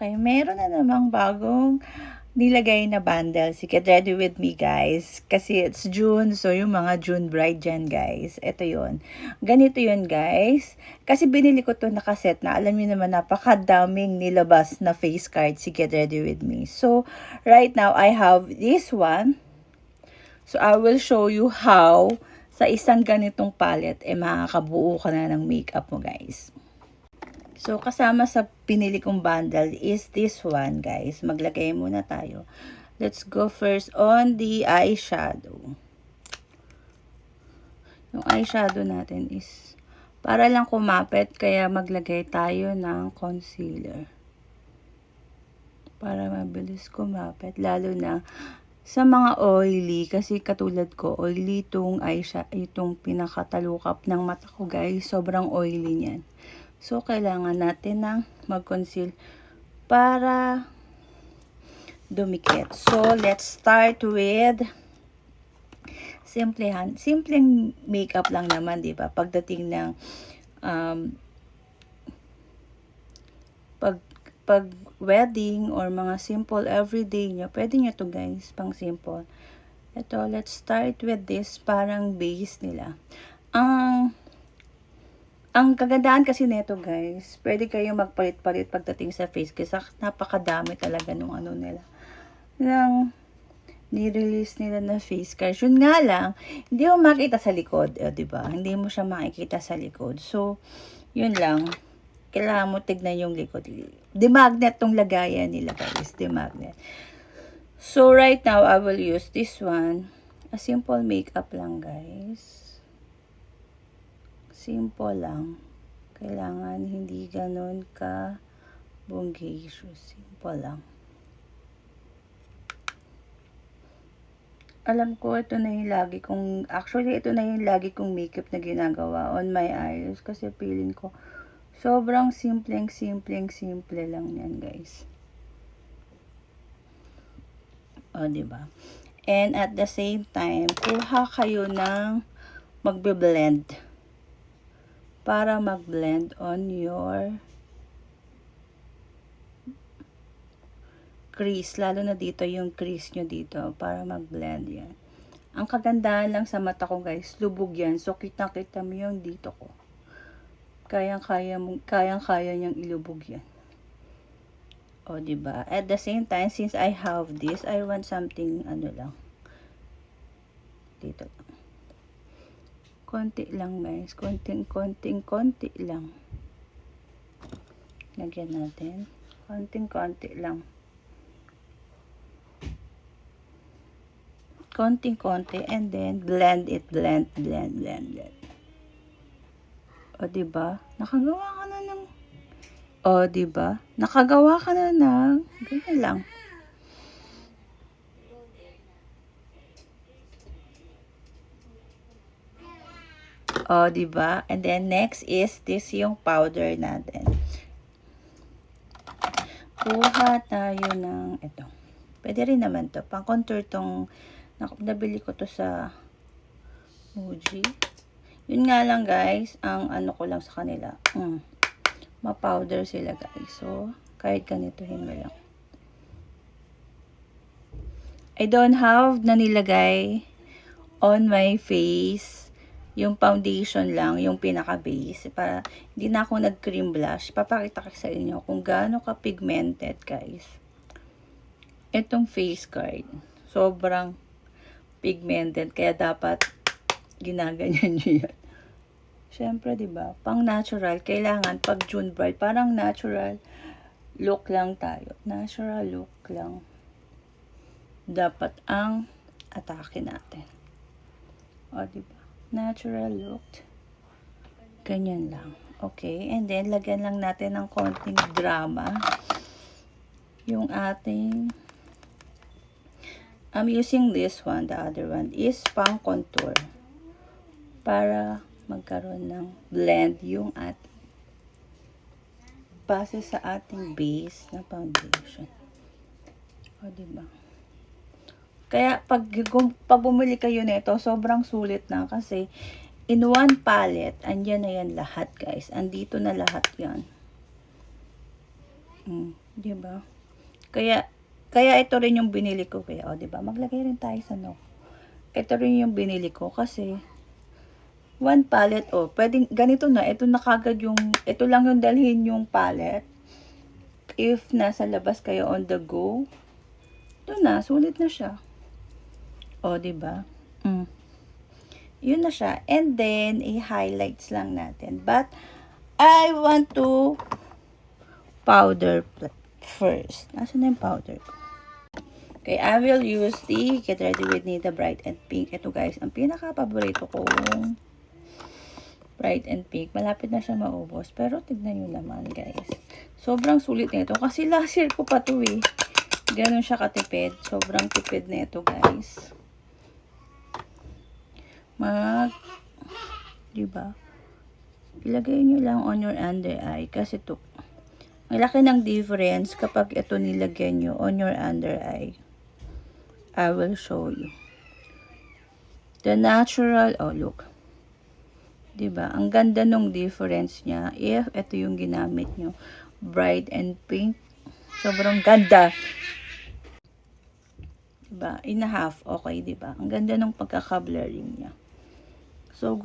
Okay, meron na namang bagong nilagay na bundle si Get Ready With Me, guys. Kasi it's June, so yung mga June bride dyan, guys. Ito yun. Ganito yun, guys. Kasi binili ko to nakaset na. Alam niyo naman, napakadaming nilabas na face card si Get Ready With Me. So, right now, I have this one. So, I will show you how sa isang ganitong palette, makakabuo ka na ng makeup mo, guys. So, kasama sa pinili kong bundle is this one, guys. Maglagay muna tayo. Let's go first on the eyeshadow. Yung eyeshadow natin is para lang kumapit, kaya maglagay tayo ng concealer. Para mabilis kumapit, lalo na sa mga oily, kasi katulad ko, oily itong eyeshadow, itong pinakatalukap ng mata ko, guys. Sobrang oily niyan. So, kailangan natin ng mag-conceal para dumikit. So, let's start with simpleng makeup lang naman, di ba? Pagdating ng pag wedding or mga simple everyday nyo, pwede nyo to, guys, pang simple. Ito, let's start with this, parang base nila. Ang kagandahan kasi nito, guys, pwede kayong magpalit-palit pagdating sa face kasi napakadami talaga nung ano nila. Nang ni-release nila na face card. Yun nga lang, hindi mo makita sa likod, diba? Hindi mo siya makikita sa likod. So, yun lang. Kailangan mo tignan yung likod. Demagnet tong lagayan nila, guys. Demagnet. So, right now, I will use this one. A simple makeup lang, guys. Simple lang. Kailangan hindi ganun ka bonggacious. Simple lang. Alam ko, ito na yung lagi kong, actually, ito na yung lagi kong makeup na ginagawa on my eyes. Kasi feeling ko, sobrang simple lang yan, guys. O, diba? And at the same time, kuha kayo ng magbe-blend. Para mag-blend on your crease. Lalo na dito, yung crease nyo dito. Para mag-blend yan. Ang kagandahan lang sa mata ko, guys, lubog yan. So, kitang-kita mo yung dito ko. Kayang-kaya niyang ilubog yan. O, diba? At the same time, since I have this, I want something, ano lang. Dito lang. Konti lang, guys. Konti lang. Lagyan natin. Konti lang. Konti. And then, blend it. Blend. O, diba? Nakagawa ka na ng... O, diba? Nakagawa ka na ng... Ganyan lang. O, diba? And then, next is this yung powder natin. Kuha tayo ng ito. Pwede rin naman to. Pang-contour tong nabili ko to sa Muji. Yun nga lang, guys. Ang ano ko lang sa kanila. Ma-powder sila, guys. So, kahit ganituhin mo lang. I don't have na nilagay on my face yung foundation lang, yung pinaka-base. Para hindi na ako nag-cream blush. Papakita ko sa inyo kung gaano ka-pigmented, guys. Itong face card. Sobrang pigmented. Kaya dapat ginaganyan nyo yan. Siyempre, diba? Pang natural. Kailangan pag June bride, parang natural look lang tayo. Natural look lang. Dapat ang atake natin. O, diba? Natural look. Ganyan lang. Okay. And then, lagyan lang natin ng konting drama. Yung ating... I'm using this one. The other one is pang contour. Para magkaroon ng blend yung ating base sa ating base na foundation. O, diba? Kaya, pag bumili kayo nito, sobrang sulit na kasi in one palette, andyan na yan lahat, guys. Andito na lahat yan. Di ba? Kaya ito rin yung binili ko. Kaya, di ba? Maglagay rin tayo sa no. Ito rin yung binili ko kasi one palette, pwedeng ganito na. Ito na kagad yung, ito lang yung dalhin yung palette. If nasa labas kayo on the go, ito na, sulit na siya. Di ba? Yun na siya. And then, i-highlights lang natin. But, I want to powder first. Nasaan na yung powder ko? Okay, I will use the Get Ready With Me, the Bright and Pink. Ito guys, ang pinaka-paborito kong Bright and Pink. Malapit na siya maubos. Pero tignan nyo naman guys. Sobrang sulit nito. Kasi last year ko pa to eh. Ganun siya katipid. Sobrang tipid nito guys. Diba? Ilagay nyo lang on your under eye. Kasi to, ang laki ng difference kapag ito nilagyan nyo on your under eye. I will show you. The natural, look. Diba? Ang ganda nung difference niya. If ito yung ginamit nyo. Bright and pink. Sobrang ganda. Diba? In a half. Okay, diba? Ang ganda nung pagkaka-blurring niya. So,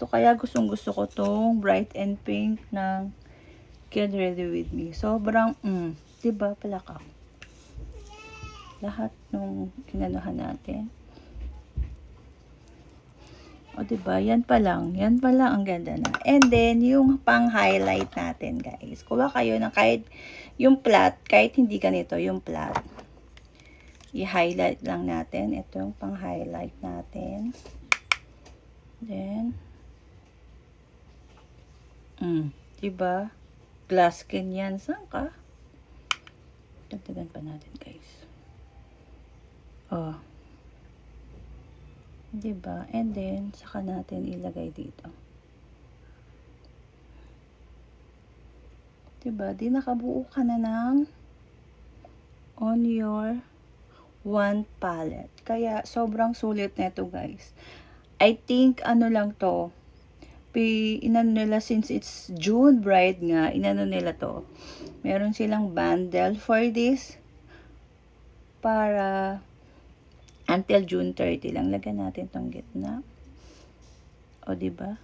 kaya gustong gusto ko tong bright and pink ng Get Ready With Me. Sobrang, diba? Palaka. Lahat nung inanuhan natin. Diba? Yan pa lang. Yan pa lang ang ganda na. And then, yung pang-highlight natin, guys. Kuha kayo ng kahit yung flat, kahit hindi ganito, yung flat. I-highlight lang natin. Ito yung pang-highlight natin. Then, diba? Glass skin yan. Saan ka? Dagdagan pa natin, guys. Diba? And then, saka natin ilagay dito. Diba? Di nakabuo ka na ng on your one palette. Kaya, sobrang sulit nito guys. I think, lang to. Inano nila, since it's June Bride nga, inano nila to. Meron silang bundle for this. Para until June 30 lang. Lagyan natin tong gitna. Diba?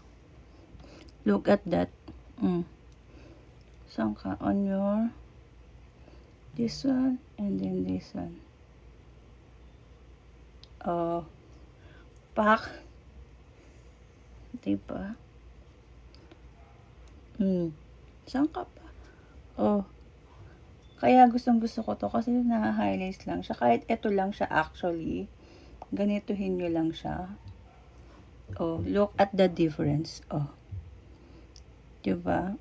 Look at that. Saan ka? On your this one and then this one. Pak. Diba? Saan ka pa? Kaya gustong gusto ko to kasi na-highlights lang siya. Kahit ito lang siya actually. Ganituhin nyo lang siya. Look at the difference. Diba?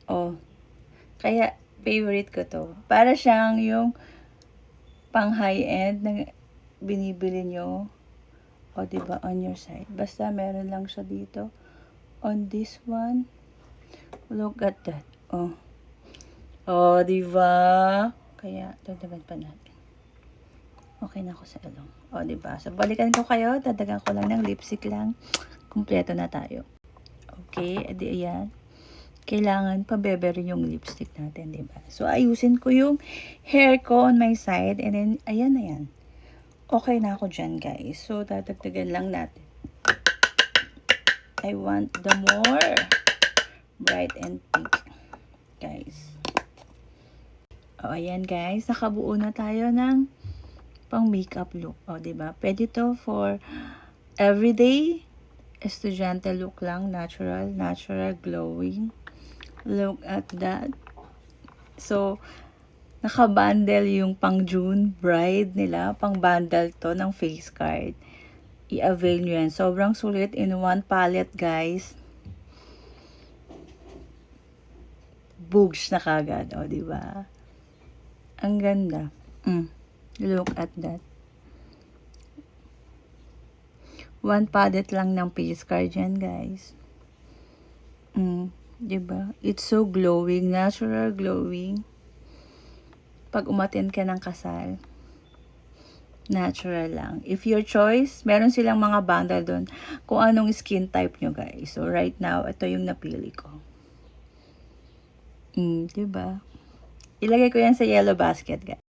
Kaya favorite ko to. Para siyang yung pang high-end na binibili nyo. Diba? On your side. Basta meron lang siya dito. On this one. Look at that. Diba? Kaya, dagdagan pa natin. Okay na ako sa ilong. Diba? So, balikan ko kayo. Dadagan ko lang ng lipstick lang. Kumpleto na tayo. Okay, edi ayan. Kailangan pabebe rin yung lipstick natin, diba? So, ayusin ko yung hair ko on my side. And then, ayan na yan. Okay na ako dyan, guys. So, dadagdagan lang natin. I want the more bright and pink. Guys. Ayan guys, nakabuo na tayo ng pang makeup look. Diba? Pwede to for everyday, estudyante look lang, natural, glowing. Look at that. So, naka-bundle yung pang June bride nila, pang bundle to ng face card. I-avail nyo yan. Sobrang sulit in one palette, guys. Bugs na kagad, diba? Ang ganda. Look at that. One palette lang ng face card yan, guys. Diba? It's so glowing. Natural glowing. Pag umattend ka ng kasal, natural lang. If your choice, meron silang mga bundle doon kung anong skin type nyo, guys. So, right now, ito yung napili ko. Diba? Ilagay ko yan sa yellow basket, guys.